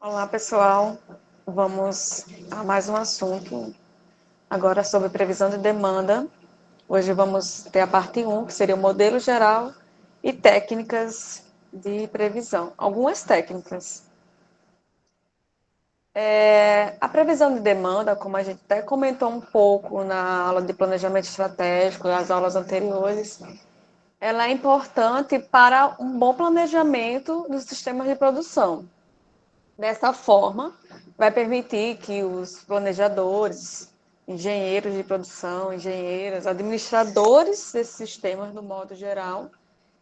Olá, pessoal. Vamos a mais um assunto, agora sobre previsão de demanda. Hoje vamos ter a parte 1, que seria o modelo geral e técnicas de previsão. Algumas técnicas. A previsão de demanda, como a gente até comentou um pouco na aula de planejamento estratégico, nas aulas anteriores, ela é importante para um bom planejamento dos sistemas de produção. Dessa forma, vai permitir que os planejadores, engenheiros de produção, engenheiras, administradores desses sistemas, no modo geral,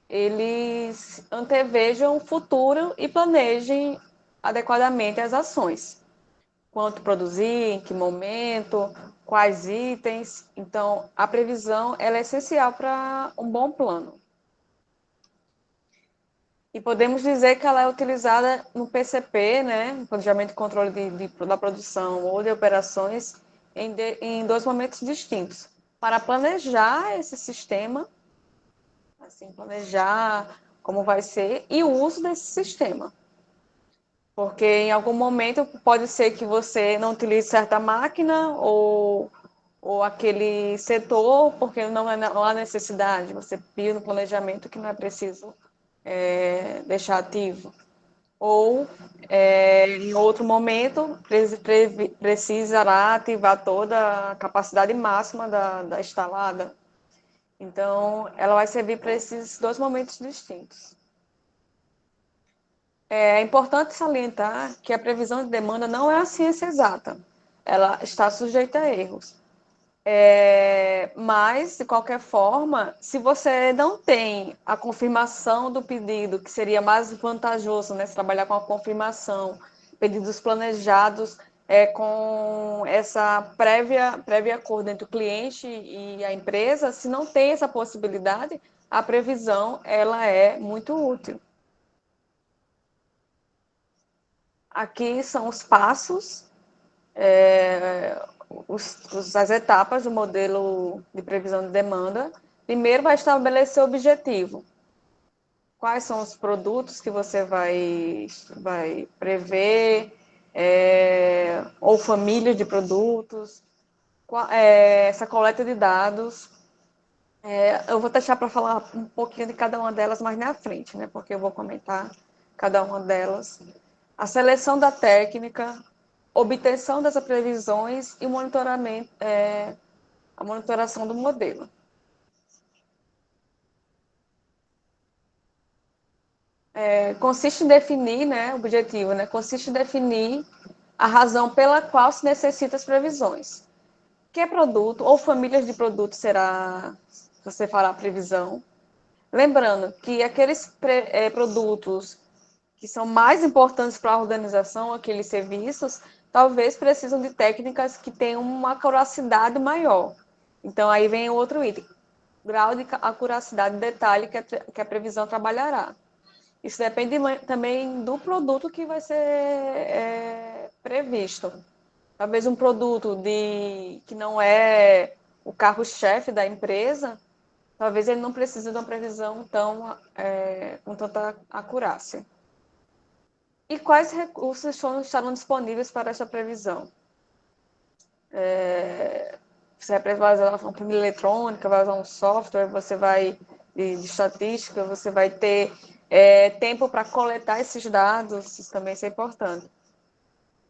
eles antevejam o futuro e planejem adequadamente as ações. Quanto produzir, em que momento, quais itens. Então, a previsão ela é essencial para um bom plano. E podemos dizer que ela é utilizada no PCP, né, Planejamento e Controle da Produção ou de Operações, em dois momentos distintos. Para planejar esse sistema, assim, planejar como vai ser, e o uso desse sistema. Porque em algum momento pode ser que você não utilize certa máquina ou aquele setor, porque não há necessidade. Você pisa no planejamento que não é preciso deixar ativo. Ou, em outro momento, precisará ativar toda a capacidade máxima da instalada. Então, ela vai servir para esses dois momentos distintos. É importante salientar que a previsão de demanda não é a ciência exata. Ela está sujeita a erros. Mas, de qualquer forma, se você não tem a confirmação do pedido, que seria mais vantajoso, né, se trabalhar com a confirmação, pedidos planejados, com essa prévia acordo entre o cliente e a empresa, se não tem essa possibilidade, a previsão ela é muito útil. Aqui são os passos, as etapas do modelo de previsão de demanda. Primeiro, vai estabelecer o objetivo. Quais são os produtos que você vai prever, ou famílias de produtos, essa coleta de dados. Eu vou deixar para falar um pouquinho de cada uma delas mais na frente, né? Porque eu vou comentar cada uma delas. A seleção da técnica, obtenção das previsões e monitoramento, a monitoração do modelo. Consiste em definir, né, o objetivo, né, consiste em definir a razão pela qual se necessita as previsões. Que produto ou famílias de produtos será, você fará a previsão. Lembrando que aqueles produtos que são mais importantes para a organização, aqueles serviços, talvez precisam de técnicas que tenham uma acuracidade maior. Então, aí vem o outro item, grau de acuracidade e detalhe que a previsão trabalhará. Isso depende também do produto que vai ser previsto. Talvez um produto que não é o carro-chefe da empresa, talvez ele não precise de uma previsão com tanta acurácia. E quais recursos estarão disponíveis para essa previsão? Você vai usar uma planilha eletrônica, vai usar um software, você vai de estatística, você vai ter tempo para coletar esses dados, isso também é importante.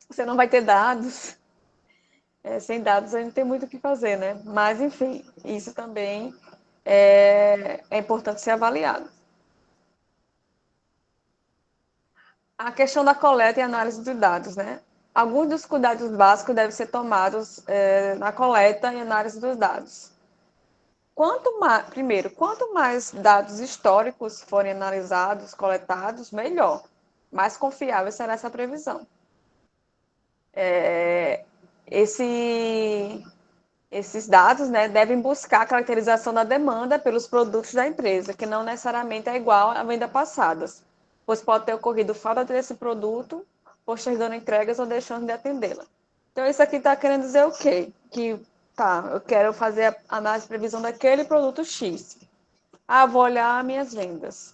Você não vai ter dados, sem dados a gente tem muito o que fazer, né? Mas, enfim, isso também é importante ser avaliado. A questão da coleta e análise de dados, né? Alguns dos cuidados básicos devem ser tomados na coleta e análise dos dados. Quanto mais dados históricos forem analisados, coletados, melhor. Mais confiável será essa previsão. Esses dados, né, devem buscar a caracterização da demanda pelos produtos da empresa, que não necessariamente é igual à venda passadas, pois pode ter ocorrido falta desse produto, postergando entregas ou deixando de atendê-la. Então, isso aqui está querendo dizer o quê? Que, eu quero fazer a análise de previsão daquele produto X. Vou olhar minhas vendas.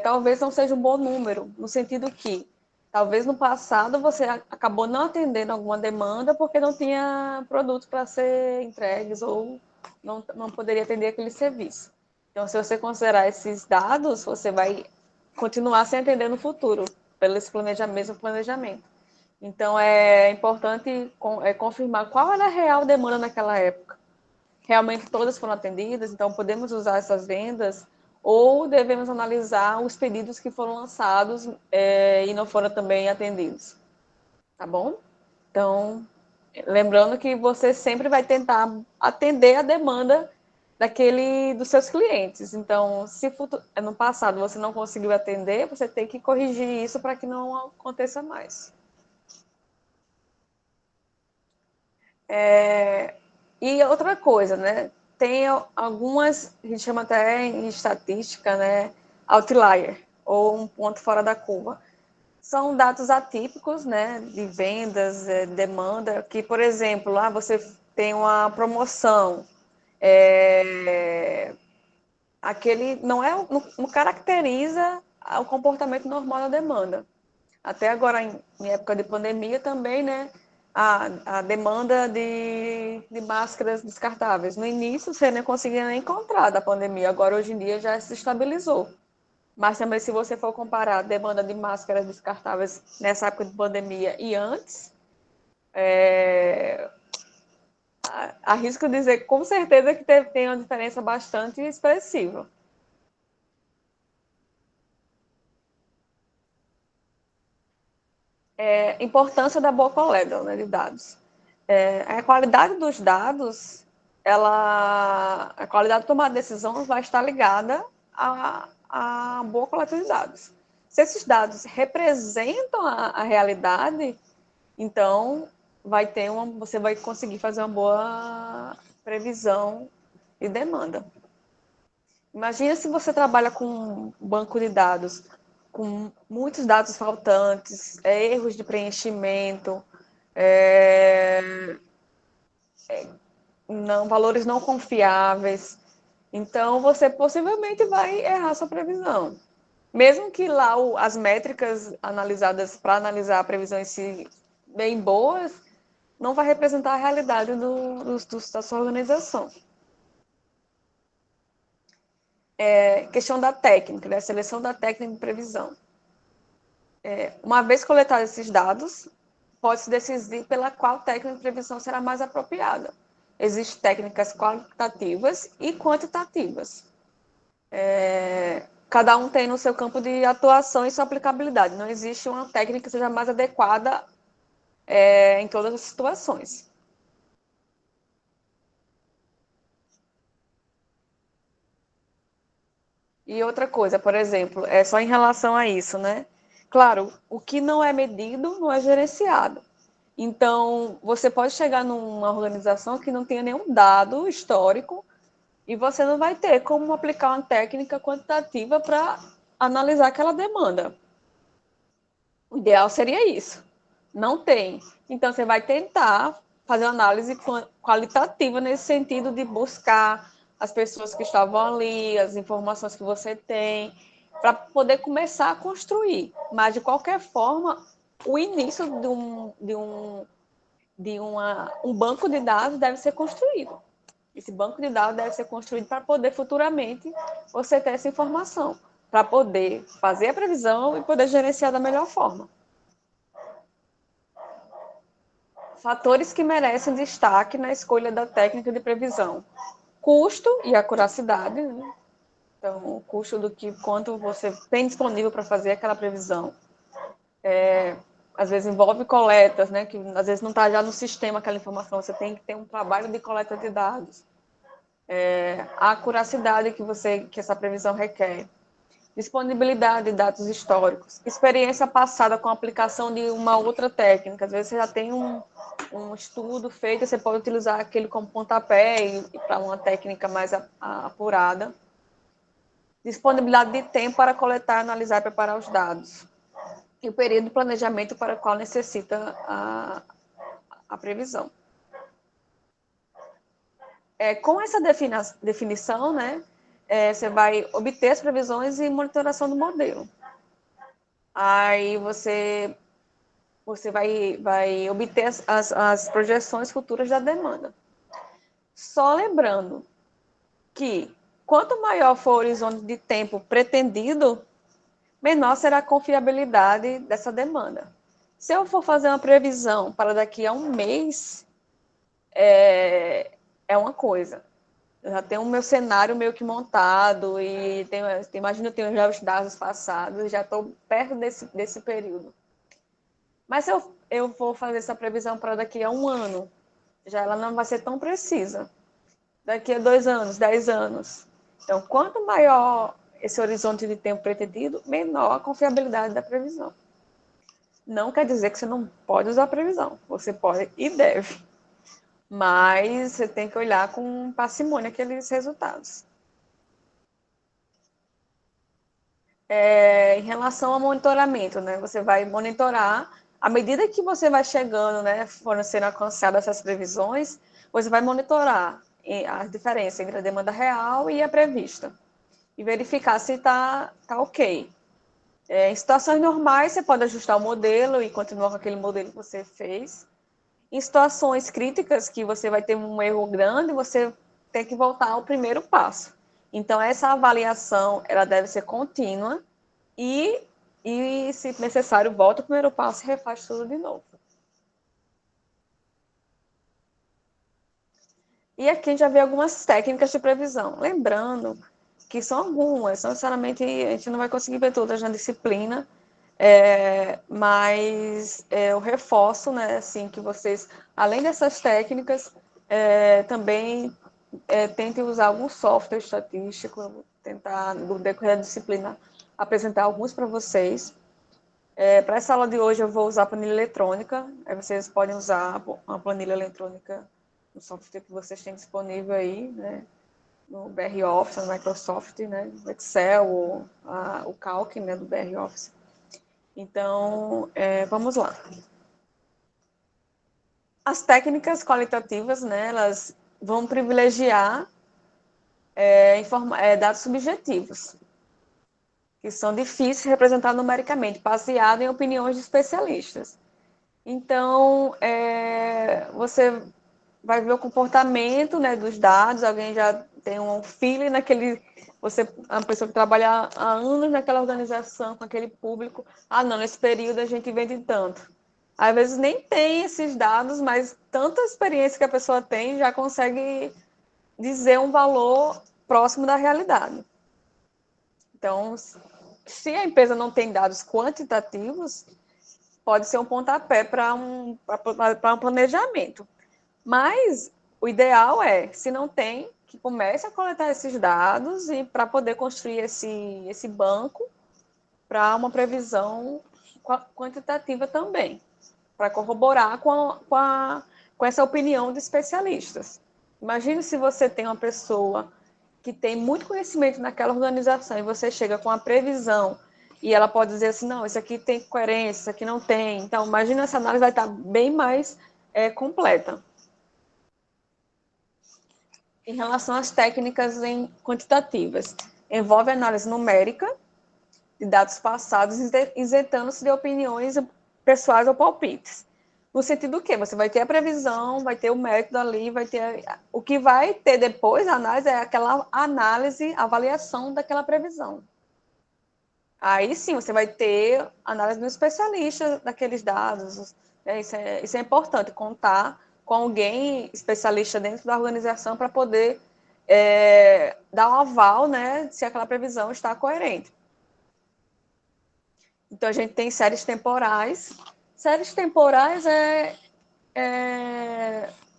Talvez não seja um bom número, no sentido que Talvez no passado você acabou não atendendo alguma demanda porque não tinha produtos para ser entregues ou não poderia atender aquele serviço. Então, se você considerar esses dados, você vai continuar sem atender no futuro, pelo esse mesmo planejamento. Então, é importante confirmar qual era a real demanda naquela época. Realmente todas foram atendidas, então podemos usar essas vendas ou devemos analisar os pedidos que foram lançados e não foram também atendidos, tá bom? Então, lembrando que você sempre vai tentar atender a demanda dos seus clientes. Então, se no passado você não conseguiu atender, você tem que corrigir isso para que não aconteça mais. E outra coisa, né? Tem algumas, a gente chama até em estatística, né? Outlier, ou um ponto fora da curva. São dados atípicos, né? De vendas, demanda, que, por exemplo, lá você tem uma promoção, aquele não caracteriza o comportamento normal da demanda. Até agora, em época de pandemia também, né? A demanda de máscaras descartáveis. No início, você não conseguia nem encontrar da pandemia, agora, hoje em dia, já se estabilizou. Mas também, se você for comparar a demanda de máscaras descartáveis nessa época de pandemia e antes, arrisco dizer com certeza que tem uma diferença bastante expressiva. Importância da boa coleta, né, de dados. A qualidade dos dados, a qualidade de tomar decisões vai estar ligada à boa coleta de dados. Se esses dados representam a realidade, então você vai conseguir fazer uma boa previsão de demanda. Imagina se você trabalha com um banco de dados, com muitos dados faltantes, erros de preenchimento, é, valores não confiáveis. Então, você possivelmente vai errar sua previsão. Mesmo que lá as métricas analisadas para analisar a previsão em si bem boas, não vai representar a realidade da sua organização. Questão da técnica, né? Seleção da técnica de previsão. Uma vez coletados esses dados, pode-se decidir pela qual técnica de previsão será mais apropriada. Existem técnicas qualitativas e quantitativas. Cada um tem no seu campo de atuação e sua aplicabilidade. Não existe uma técnica que seja mais adequada em todas as situações. E outra coisa, por exemplo, é só em relação a isso, né? Claro, o que não é medido não é gerenciado. Então, você pode chegar numa organização que não tenha nenhum dado histórico e você não vai ter como aplicar uma técnica quantitativa para analisar aquela demanda. O ideal seria isso. Não tem. Então, você vai tentar fazer uma análise qualitativa nesse sentido de buscar as pessoas que estavam ali, as informações que você tem, para poder começar a construir. Mas, de qualquer forma, o início um banco de dados deve ser construído. Esse banco de dados deve ser construído para poder futuramente você ter essa informação, para poder fazer a previsão e poder gerenciar da melhor forma. Fatores que merecem destaque na escolha da técnica de previsão: custo e acuracidade, né? Então, o custo do que quanto você tem disponível para fazer aquela previsão. Às vezes envolve coletas, né? Que às vezes não está já no sistema aquela informação. Você tem que ter um trabalho de coleta de dados. A acuracidade que essa previsão requer. Disponibilidade de dados históricos, experiência passada com a aplicação de uma outra técnica. Às vezes você já tem um estudo feito, você pode utilizar aquele como pontapé e para uma técnica mais apurada. Disponibilidade de tempo para coletar, analisar e preparar os dados. E o período de planejamento para o qual necessita a previsão. Com essa definição, né, você vai obter as previsões e monitoração do modelo. Aí você você vai obter as projeções futuras da demanda. Só lembrando que quanto maior for o horizonte de tempo pretendido, menor será a confiabilidade dessa demanda. Se eu for fazer uma previsão para daqui a um mês, é uma coisa. Eu já tenho o meu cenário meio que montado e imagino, eu tenho já os dados passados, já estou perto desse período. Mas se eu vou fazer essa previsão para daqui a um ano, já ela não vai ser tão precisa. Daqui a 2 anos, 10 anos. Então, quanto maior esse horizonte de tempo pretendido, menor a confiabilidade da previsão. Não quer dizer que você não pode usar a previsão. Você pode e deve. Mas você tem que olhar com parcimônia aqueles resultados. Em relação ao monitoramento, né? Você vai monitorar, à medida que você vai chegando, né, foram sendo alcançadas essas previsões, você vai monitorar a diferença entre a demanda real e a prevista e verificar se está ok. Em situações normais, você pode ajustar o modelo e continuar com aquele modelo que você fez. Em situações críticas, que você vai ter um erro grande, você tem que voltar ao primeiro passo. Então, essa avaliação ela deve ser contínua e, se necessário, volta ao primeiro passo e refaz tudo de novo. E aqui a gente já vê algumas técnicas de previsão. Lembrando que são algumas, não necessariamente a gente não vai conseguir ver todas na disciplina, mas eu reforço, né, assim, que vocês, além dessas técnicas, também tentem usar algum software estatístico. Eu vou tentar, no decorrer da disciplina, apresentar alguns para vocês. Para essa aula de hoje, eu vou usar a planilha eletrônica. Aí vocês podem usar uma planilha eletrônica no software que vocês têm disponível aí, né? No BR Office, no Microsoft, né? No Excel, o Calc, né? Do BR Office. Então, vamos lá. As técnicas qualitativas, né? Elas vão privilegiar dados subjetivos, que são difíceis de representar numericamente, baseado em opiniões de especialistas. Então, você vai ver o comportamento, né, dos dados, alguém já tem um feeling naquele... Você é uma pessoa que trabalha há anos naquela organização, com aquele público. Ah, não, nesse período a gente vende tanto. Às vezes nem tem esses dados, mas tanta experiência que a pessoa tem já consegue dizer um valor próximo da realidade. Então, se a empresa não tem dados quantitativos, pode ser um pontapé para um planejamento. Mas o ideal se não tem, que comece a coletar esses dados e para poder construir esse banco para uma previsão quantitativa também, para corroborar com essa opinião de especialistas. Imagine se você tem uma pessoa que tem muito conhecimento naquela organização e você chega com a previsão e ela pode dizer assim, não, isso aqui tem coerência, isso aqui não tem. Então, imagina, essa análise vai estar bem mais completa. Em relação às técnicas quantitativas, envolve análise numérica de dados passados, isentando-se de opiniões pessoais ou palpites. No sentido que você vai ter a previsão, vai ter o método ali, vai ter... O que vai ter depois da análise é aquela análise, avaliação daquela previsão. Aí sim, você vai ter análise do especialista daqueles dados. Isso é importante, contar com alguém especialista dentro da organização para poder dar um aval, né, se aquela previsão está coerente. Então, a gente tem séries temporais. Séries temporais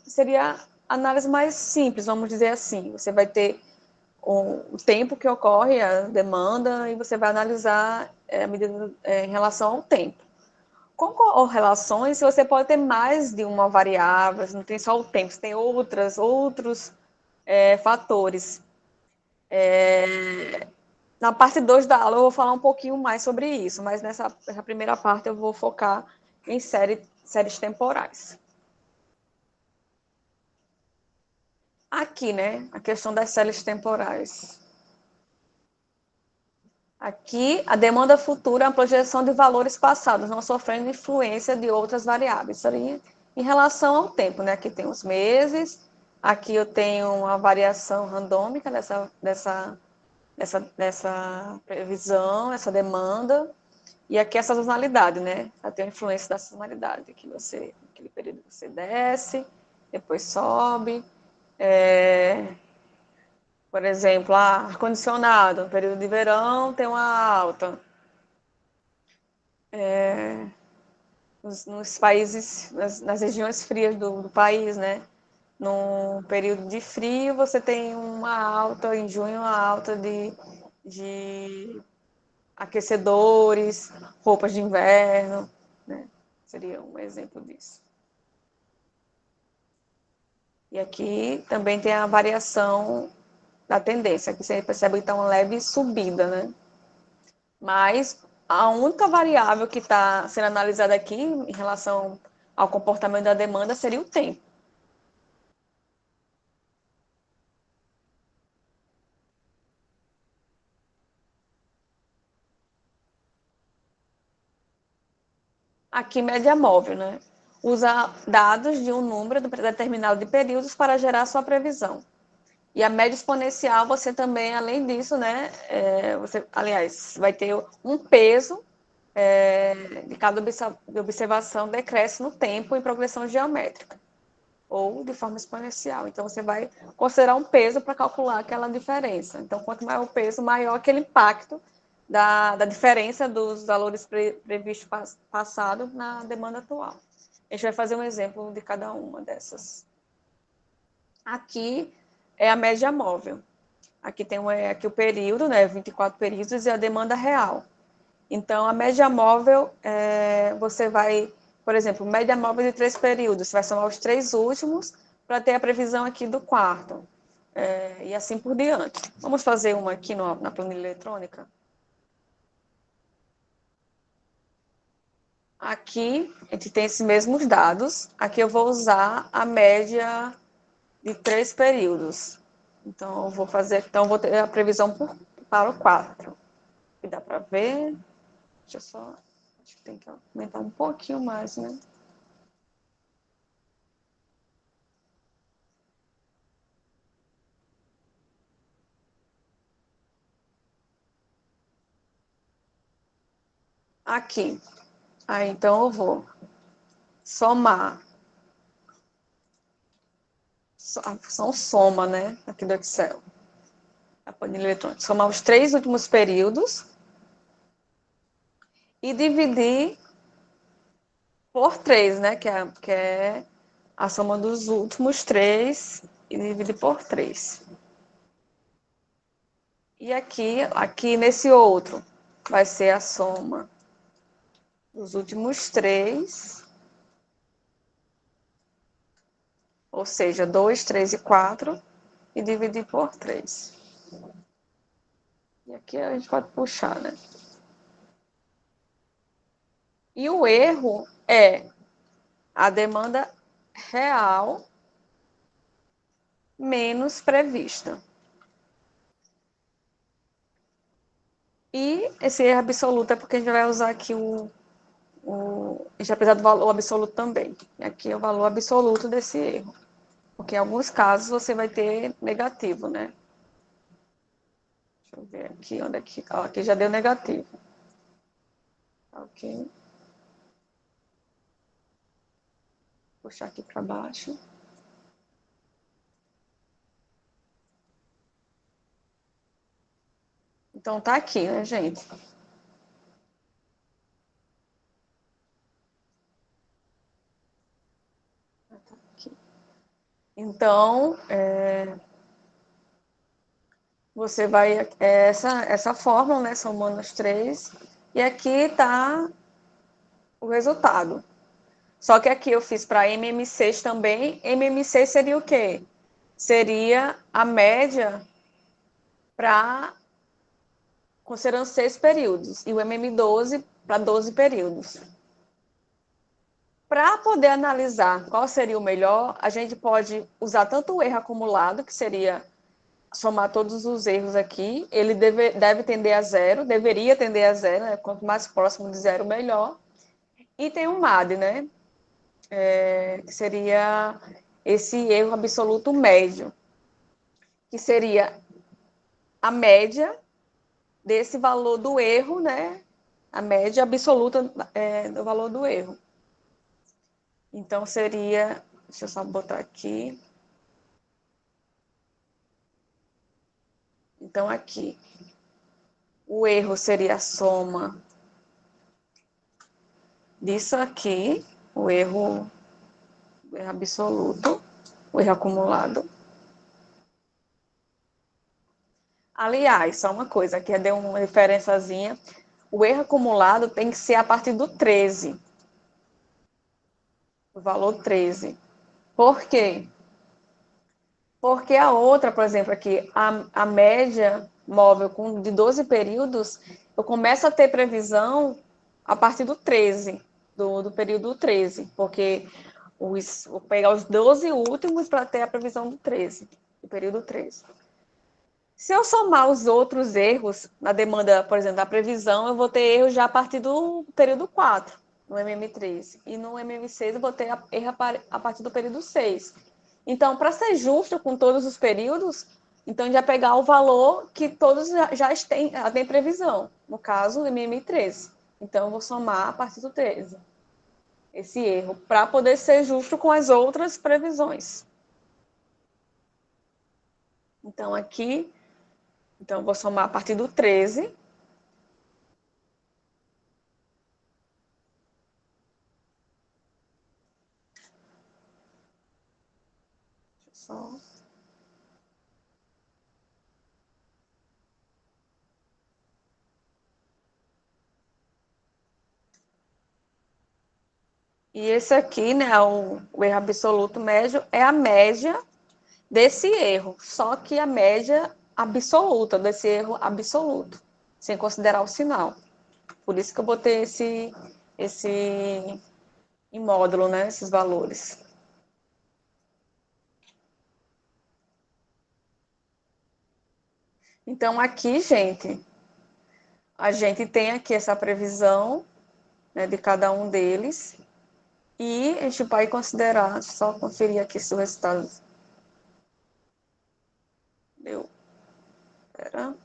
seria a análise mais simples, vamos dizer assim. Você vai ter o tempo que ocorre, a demanda, e você vai analisar a medida em relação ao tempo. Com correlações, você pode ter mais de uma variável, você não tem só o tempo, você tem outros fatores. Na parte 2 da aula eu vou falar um pouquinho mais sobre isso, mas nessa primeira parte eu vou focar em séries temporais. Aqui, né, a questão das séries temporais. Aqui, a demanda futura é uma projeção de valores passados, não sofrendo influência de outras variáveis. Seria em relação ao tempo, né? Aqui tem os meses, aqui eu tenho uma variação randômica dessa previsão, essa demanda, e aqui a sazonalidade, né? Ela tem a influência da sazonalidade, que você, naquele período você desce, depois sobe. Por exemplo, ar-condicionado, no período de verão tem uma alta. Nos países, nas regiões frias do país, né? No período de frio, você tem uma alta, em junho, uma alta de aquecedores, roupas de inverno, né? Seria um exemplo disso. E aqui também tem a variação da tendência, aqui você percebe então uma leve subida, né? Mas a única variável que está sendo analisada aqui em relação ao comportamento da demanda seria o tempo. Aqui, média móvel, né? Usa dados de um número determinado de períodos para gerar sua previsão. E a média exponencial, você também, além disso, né? Você, aliás, vai ter um peso de cada observação decresce no tempo em progressão geométrica ou de forma exponencial. Então, você vai considerar um peso para calcular aquela diferença. Então, quanto maior o peso, maior aquele impacto da diferença dos valores previstos passado na demanda atual. A gente vai fazer um exemplo de cada uma dessas. Aqui é a média móvel. Aqui tem aqui o período, né, 24 períodos, e a demanda real. Então, a média móvel, você vai, por exemplo, média móvel de 3 períodos, você vai somar os 3 últimos para ter a previsão aqui do quarto. E assim por diante. Vamos fazer uma aqui na planilha eletrônica? Aqui, a gente tem esses mesmos dados. Aqui eu vou usar a média de 3 períodos. Então, eu vou fazer, então, vou ter a previsão para o 4. E dá para ver. Deixa eu só. Acho que tem que aumentar um pouquinho mais, né? Aqui. Aí, então, eu vou somar. A função soma, né? Aqui do Excel. A planilha eletrônica. Somar os 3 últimos períodos e dividir por 3, né? Que é a soma dos últimos 3 e dividir por 3. E aqui nesse outro, vai ser a soma dos últimos 3, ou seja, 2, 3 e 4, e dividir por 3. E aqui a gente pode puxar, né? E o erro é a demanda real menos prevista. E esse erro absoluto é porque a gente vai usar aqui a gente vai precisar do valor absoluto também. E aqui é o valor absoluto desse erro. Porque em alguns casos você vai ter negativo, né? Deixa eu ver aqui, onde é que... Ó, aqui já deu negativo. Ok. Puxar aqui para baixo. Então, tá aqui, né, gente? Aqui. Então, você vai... essa fórmula, né, somando os 3. E aqui está o resultado. Só que aqui eu fiz para MM6 também. MM6 seria o quê? Seria a média para considerando 6 períodos. E o MM12 para 12 períodos. Para poder analisar qual seria o melhor, a gente pode usar tanto o erro acumulado, que seria somar todos os erros aqui, ele deve tender a zero, deveria tender a zero, né? Quanto mais próximo de zero, melhor. E tem o MAD, né? Que seria esse erro absoluto médio, que seria a média desse valor do erro, né? A média absoluta do valor do erro. Então, seria... Deixa eu só botar aqui. Então, aqui. O erro seria a soma disso aqui, o erro absoluto, o erro acumulado. Aliás, só uma coisa, aqui deu uma diferençazinha. O erro acumulado tem que ser a partir do 13. O valor 13. Por quê? Porque a outra, por exemplo, aqui, a média móvel de 12 períodos, eu começo a ter previsão a partir do 13, do período 13, porque vou pegar os 12 últimos para ter a previsão do 13, do período 13. Se eu somar os outros erros na demanda, por exemplo, da previsão, eu vou ter erros já a partir do período 4, no MM3. E no MM6 eu vou ter erro a partir do período 6. Então, para ser justo com todos os períodos, então a gente vai pegar o valor que todos já têm previsão. No caso, o MM13. Então, eu vou somar a partir do 13 esse erro, para poder ser justo com as outras previsões. Então, aqui, eu vou somar a partir do 13. Só. E esse aqui, né, o erro absoluto médio, é a média desse erro, só que a média absoluta desse erro absoluto, sem considerar o sinal. Por isso que eu botei esse em módulo, né, esses valores. Então, aqui, gente, a gente tem aqui essa previsão, né, de cada um deles, e a gente vai considerar, só conferir aqui se o resultado deu. Espera.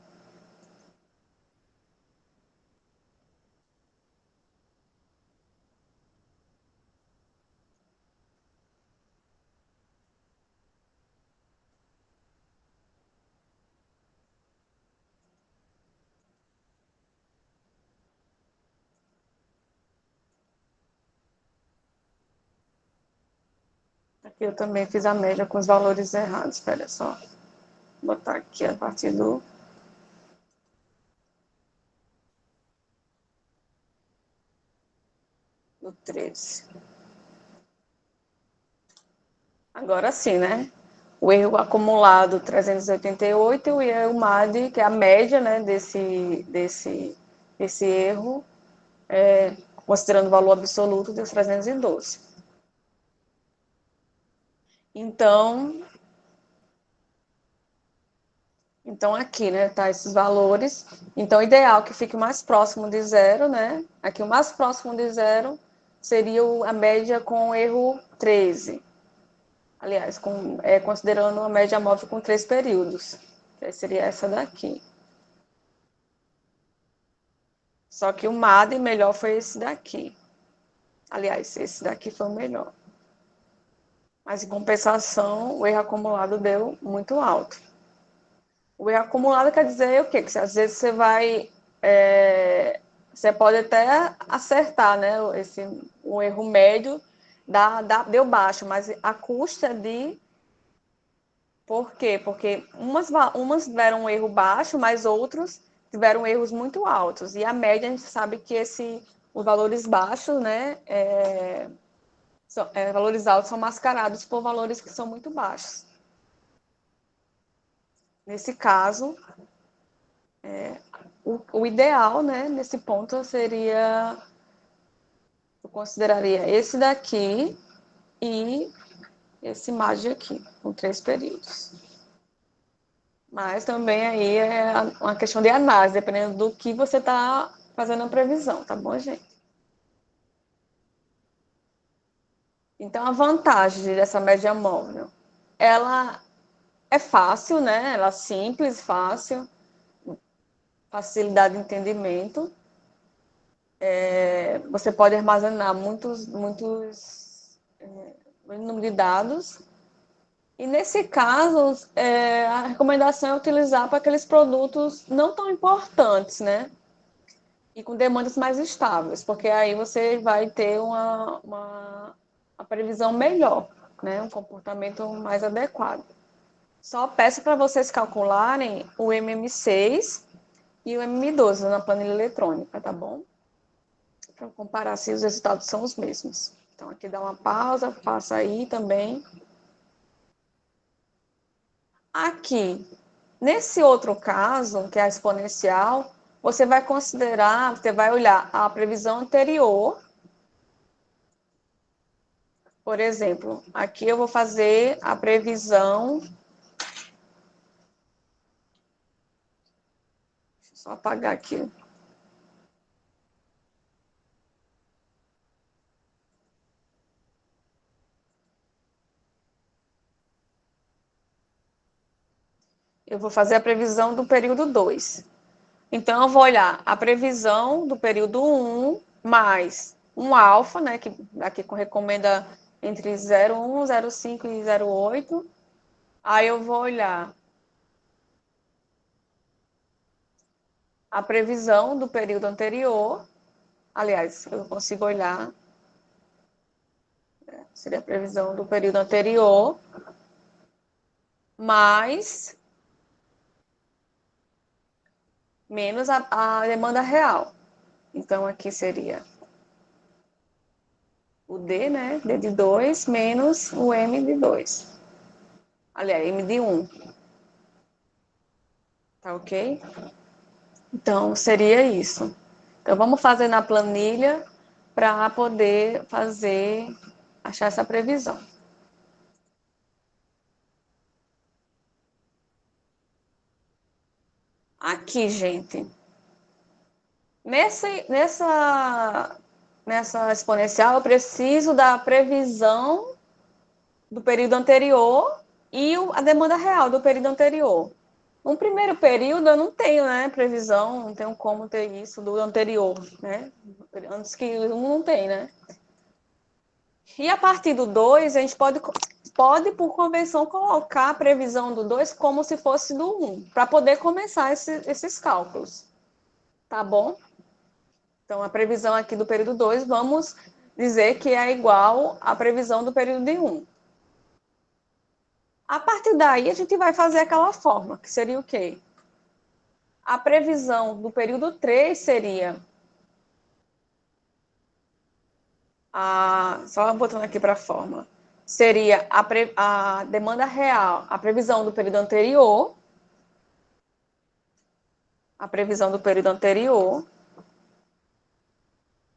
Aqui eu também fiz a média com os valores errados, espera só. Vou botar aqui a partir do 13. Agora sim, né? O erro acumulado 388 e o erro MAD, que é a média, né, desse erro, considerando o valor absoluto, deu 312. Então, aqui, né, tá esses valores. Então, o ideal que fique mais próximo de zero, né? Aqui, o mais próximo de zero seria a média com o erro 13. Aliás, considerando uma média móvel com 3 períodos. Que seria essa daqui. Só que o MAD melhor foi esse daqui. Aliás, esse daqui foi o melhor. Mas, em compensação, o erro acumulado deu muito alto. O erro acumulado quer dizer o quê? Que às vezes você vai... você pode até acertar, né? O erro médio deu baixo, mas a custa de... Por quê? Porque umas tiveram um erro baixo, mas outros tiveram erros muito altos. E a média, a gente sabe que os valores baixos, né? Valores altos são mascarados por valores que são muito baixos. Nesse caso, o ideal, né, nesse ponto seria, eu consideraria esse daqui e esse MAD aqui, com 3 períodos. Mas também aí é uma questão de análise, dependendo do que você está fazendo a previsão, tá bom, gente? Então, a vantagem dessa média móvel, ela é fácil, né? Ela é simples, fácil, facilidade de entendimento. Você pode armazenar muito número de dados. E nesse caso, a recomendação é utilizar para aqueles produtos não tão importantes, né? E com demandas mais estáveis, porque aí você vai ter uma previsão melhor, né? Um comportamento mais adequado. Só peço para vocês calcularem o MM6 e o MM12 na planilha eletrônica, tá bom? Para comparar se os resultados são os mesmos. Então, aqui dá uma pausa, passa aí também. Aqui, nesse outro caso, que é a exponencial, você vai considerar, você vai olhar a previsão anterior. Por exemplo, aqui eu vou fazer a previsão. Deixa eu só apagar aqui. Eu vou fazer a previsão do período 2. Então, eu vou olhar a previsão do período 1 mais um alfa, né, que aqui recomenda entre 0,1, 0,5 e 0,8. Aí eu vou olhar a previsão do período anterior. Aliás, eu consigo olhar, seria a previsão do período anterior, mais menos a demanda real. Então, aqui seria o D, né? D de 2 menos o M de 2. Aliás, M de 1. Tá ok? Então, seria isso. Então, vamos fazer na planilha para poder achar essa previsão. Aqui, gente, nessa exponencial, eu preciso da previsão do período anterior e a demanda real do período anterior. No primeiro período, eu não tenho, né, previsão, não tenho como ter isso do anterior, né? Antes que um não tem, né? E a partir do 2, a gente pode, por convenção, colocar a previsão do 2 como se fosse do 1, para poder começar esses cálculos. Tá bom? Então, a previsão aqui do período 2, vamos dizer que é igual à previsão do período de 1. A partir daí, a gente vai fazer aquela forma, que seria o quê? A previsão do período 3 seria só botando aqui para a fórmula, seria a demanda real, a previsão do período anterior, a previsão do período anterior,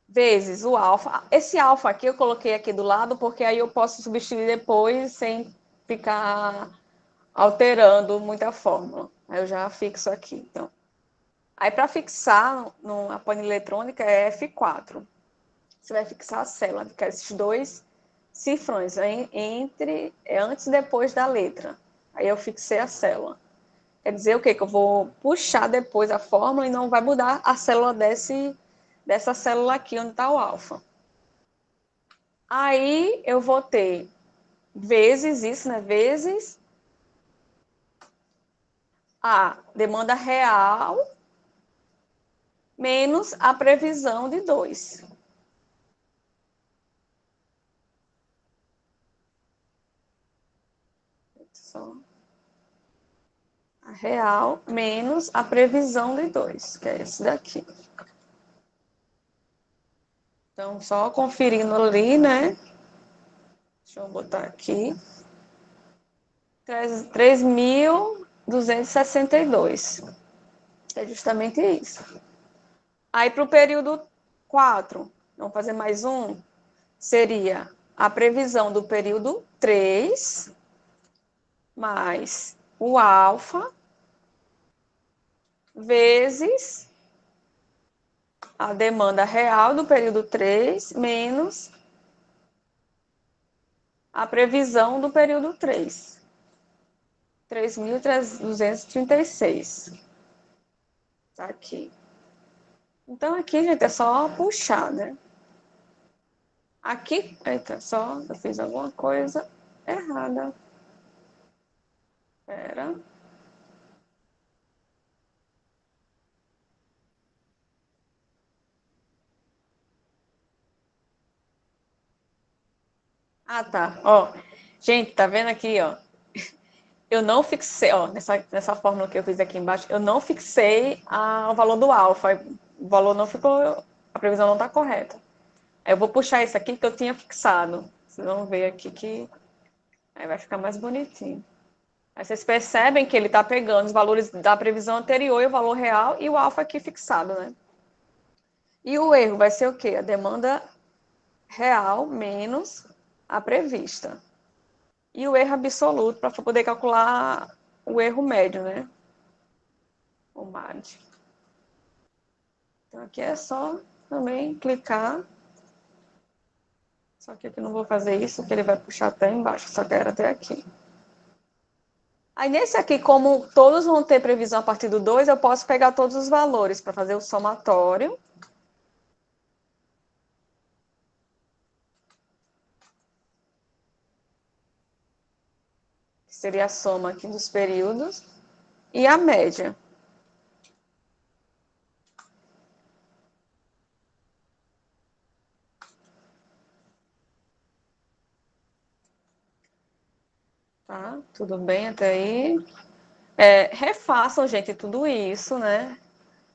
vezes o alfa. Esse alfa aqui eu coloquei aqui do lado, porque aí eu posso substituir depois sem ficar alterando muita fórmula. Aí eu já fixo aqui, então. Aí, para fixar na planilha eletrônica, é F4. Você vai fixar a célula, que é esses dois cifrões, antes e depois da letra. Aí eu fixei a célula. Quer dizer o quê? Que eu vou puxar depois a fórmula e não vai mudar a célula dessa célula aqui onde está o alfa. Aí eu vou ter vezes isso, né? Vezes a demanda real menos a previsão de 2. Só a real menos a previsão de 2, que é esse daqui. Então, só conferindo ali, né? Deixa eu botar aqui. 3.262. É justamente isso. Aí, para o período 4, vamos fazer mais um, seria a previsão do período 3 mais o alfa vezes a demanda real do período 3 menos a previsão do período 3. 3.236. Tá aqui. Então, aqui, gente, é só puxar, né? Aqui, eita, só, eu fiz alguma coisa errada. Pera. Ah, tá. Ó, gente, tá vendo aqui, ó? Eu não fixei, ó, nessa fórmula que eu fiz aqui embaixo, eu não fixei o valor do alfa. O valor não ficou, a previsão não está correta. Aí eu vou puxar isso aqui que eu tinha fixado. Vocês vão ver aqui que aí vai ficar mais bonitinho. Aí vocês percebem que ele está pegando os valores da previsão anterior e o valor real e o alfa aqui fixado, né? E o erro vai ser o quê? A demanda real menos a prevista. E o erro absoluto para poder calcular o erro médio, né? O MAD. Então aqui é só também clicar. Só que aqui eu não vou fazer isso, que ele vai puxar até embaixo, só quero até aqui. Aí nesse aqui, como todos vão ter previsão a partir do 2, eu posso pegar todos os valores para fazer o somatório. Que seria a soma aqui dos períodos. E a média. Tá? Tudo bem até aí? Refaçam, gente, tudo isso, né?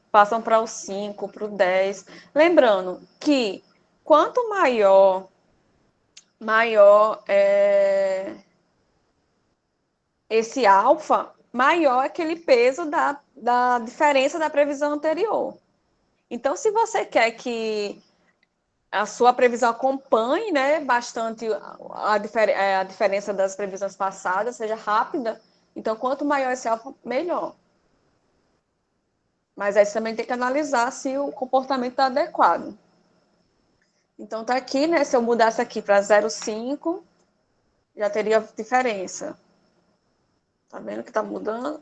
Passam para o 5, para o 10. Lembrando que quanto maior esse alfa, maior é aquele peso da diferença da previsão anterior. Então, se você quer que a sua previsão acompanhe, né, bastante a diferença das previsões passadas, seja rápida, então quanto maior esse alfa, melhor. Mas aí você também tem que analisar se o comportamento está adequado. Então tá aqui, né? Se eu mudasse aqui para 0,5, já teria diferença. Tá vendo que tá mudando?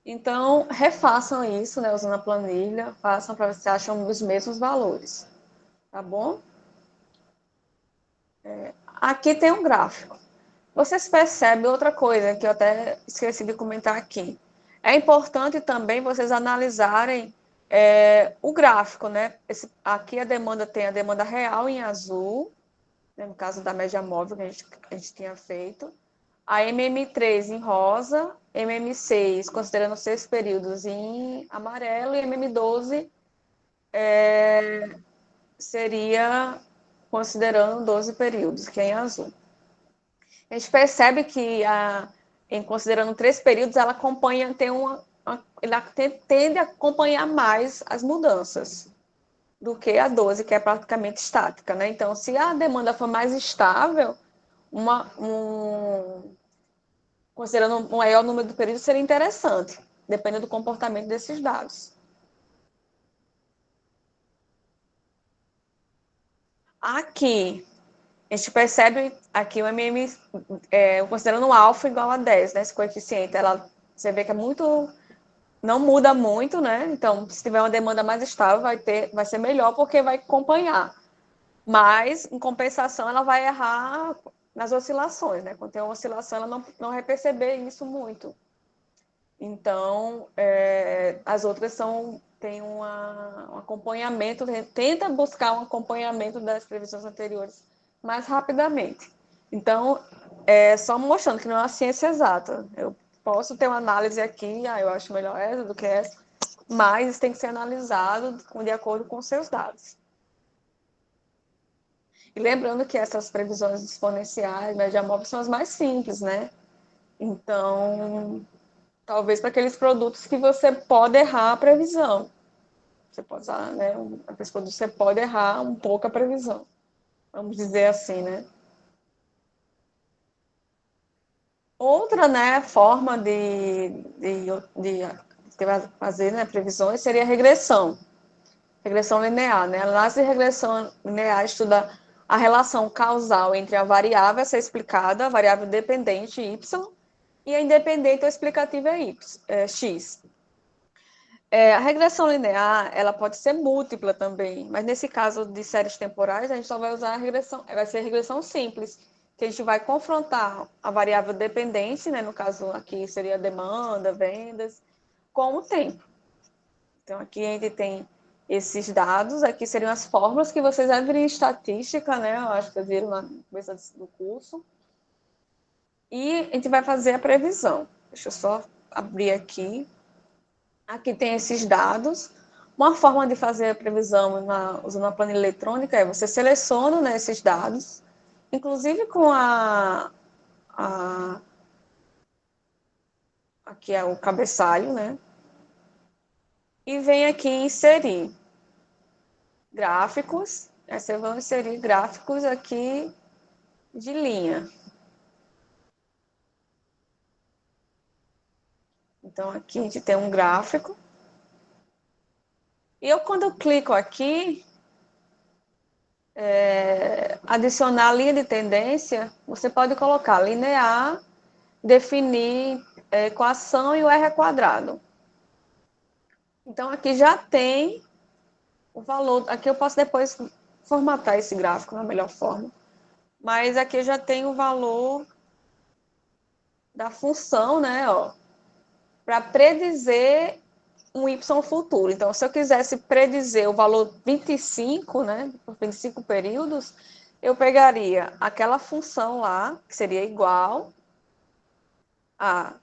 Então, refaçam isso, né? Usando a planilha, façam para ver se acham os mesmos valores. Tá bom? Aqui tem um gráfico. Vocês percebem outra coisa que eu até esqueci de comentar aqui. É importante também vocês analisarem o gráfico, né? Aqui a demanda tem a demanda real em azul, né? No caso da média móvel que a gente tinha feito. A MM3 em rosa, MM6 considerando 6 períodos em amarelo e MM12 seria considerando 12 períodos, que é em azul. A gente percebe que, em considerando 3 períodos, ela acompanha, ela tende a acompanhar mais as mudanças do que a 12, que é praticamente estática, né? Então, se a demanda for mais estável, considerando um maior número de períodos, seria interessante, dependendo do comportamento desses dados. Aqui, a gente percebe aqui o MM, considerando o alfa igual a 10, né? Esse coeficiente, você vê que é muito, não muda muito, né? Então, se tiver uma demanda mais estável, vai ser melhor porque vai acompanhar. Mas, em compensação, ela vai errar nas oscilações, né? Quando tem uma oscilação, ela não vai perceber isso muito. Então, as outras têm um acompanhamento, tenta buscar um acompanhamento das previsões anteriores mais rapidamente. Então, só mostrando que não é uma ciência exata. Eu posso ter uma análise aqui, eu acho melhor essa do que essa, mas isso tem que ser analisado de acordo com os seus dados. E lembrando que essas previsões exponenciais, média móvel, são as mais simples, né? Então, talvez para aqueles produtos que você pode errar a previsão. Você pode usar, né? Aqueles produtos que você pode errar um pouco a previsão. Vamos dizer assim, né? Outra, né, forma de que vai fazer, né, previsões, seria regressão linear, né? A análise de regressão linear estuda a relação causal entre a variável a ser explicada, a variável dependente y, e a independente ou explicativa x. A regressão linear, ela pode ser múltipla também, mas nesse caso de séries temporais, a gente só vai usar a regressão, vai ser a regressão simples, que a gente vai confrontar a variável dependente, né, no caso aqui seria demanda, vendas, com o tempo. Então, aqui a gente tem esses dados, aqui seriam as fórmulas que vocês já viram em estatística, né, eu acho que vocês viram na começo do curso, e a gente vai fazer a previsão. Deixa eu só abrir aqui. Aqui tem esses dados. Uma forma de fazer a previsão usando a planilha eletrônica é você seleciona, né, esses dados, inclusive com aqui é o cabeçalho, né? E vem aqui inserir gráficos. Aí vocês vão inserir gráficos aqui de linha. Então, aqui a gente tem um gráfico. E quando eu clico aqui, adicionar linha de tendência, você pode colocar linear, definir equação e o R quadrado. Então, aqui já tem o valor. Aqui eu posso depois formatar esse gráfico na melhor forma. Mas aqui já tem o valor da função, né, ó, para predizer um y futuro. Então, se eu quisesse predizer o valor 25, né, por 25 períodos, eu pegaria aquela função lá, que seria igual a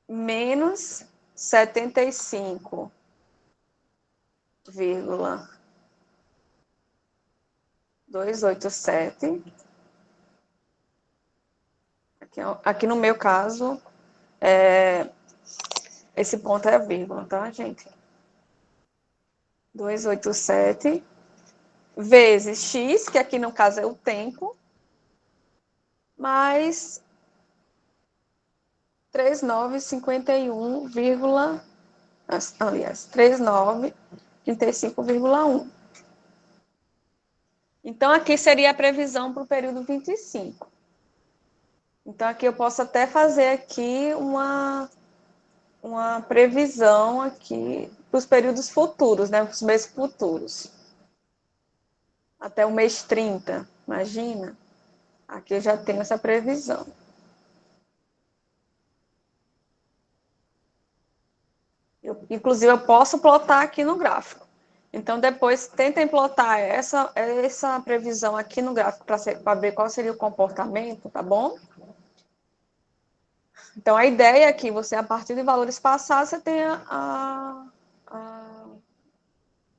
menos 75,287. Aqui no meu caso, esse ponto é a vírgula, tá, gente? 287 vezes x, que aqui no caso é o tempo, mais 3951, aliás, 3935,1. Então, aqui seria a previsão para o período 25. Então, aqui eu posso até fazer aqui uma previsão aqui para os períodos futuros, né, para os meses futuros. Até o mês 30, imagina. Aqui eu já tenho essa previsão. Inclusive, eu posso plotar aqui no gráfico. Então, depois, tentem plotar essa previsão aqui no gráfico para ver qual seria o comportamento, tá bom? Então, a ideia é que você, a partir de valores passados, você tenha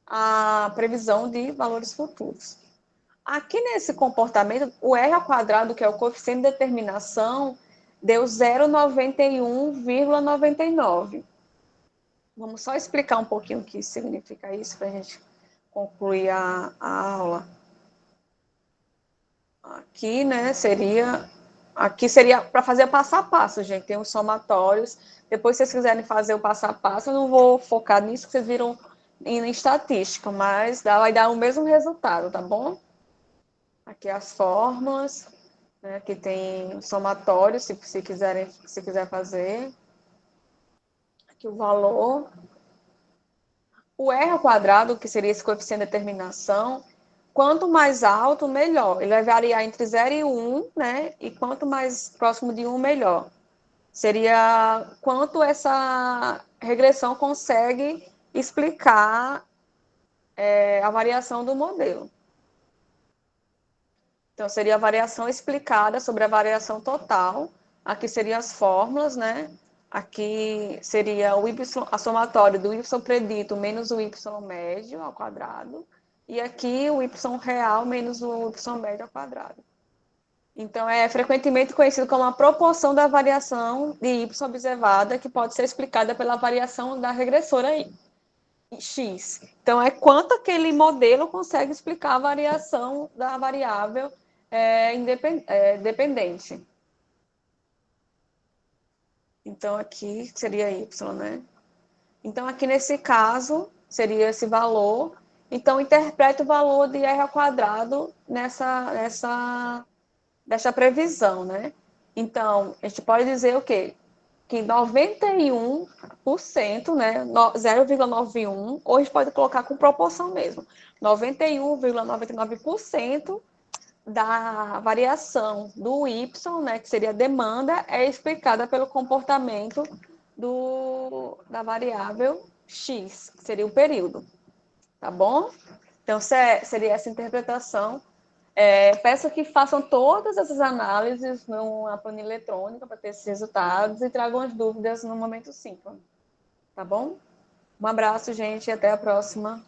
a previsão de valores futuros. Aqui nesse comportamento, o R ao quadrado, que é o coeficiente de determinação, deu 0,91,99. Vamos só explicar um pouquinho o que significa isso para a gente concluir a aula. Aqui, né, seria para fazer passo a passo, gente. Tem os somatórios. Depois, se vocês quiserem fazer o passo a passo, eu não vou focar nisso, que vocês viram em estatística, mas vai dar o mesmo resultado, tá bom? Aqui as fórmulas, né? Aqui tem o somatório, se quiser fazer. Aqui o valor. O R ao quadrado, que seria esse coeficiente de determinação, quanto mais alto, melhor. Ele vai variar entre 0 e 1, né? E quanto mais próximo de 1, melhor. Seria quanto essa regressão consegue explicar a variação do modelo. Então, seria a variação explicada sobre a variação total. Aqui seriam as fórmulas, né? Aqui seria a somatória do y predito menos o y médio ao quadrado. E aqui o y real menos o y médio ao quadrado. Então, é frequentemente conhecido como a proporção da variação de y observada, que pode ser explicada pela variação da regressora x. Então, é quanto aquele modelo consegue explicar a variação da variável dependente. Então, aqui seria y, né? Então, aqui nesse caso, seria esse valor. Então, interprete o valor de R ao quadrado nessa previsão, né? Então, a gente pode dizer o quê? Que 91%, né, 0,91, ou a gente pode colocar com proporção mesmo, 91,99% da variação do Y, né, que seria a demanda, é explicada pelo comportamento da variável X, que seria o período, tá bom? Então, seria essa interpretação. Peço que façam todas essas análises numa planilha eletrônica para ter esses resultados e tragam as dúvidas no momento 5, tá bom? Um abraço, gente, e até a próxima.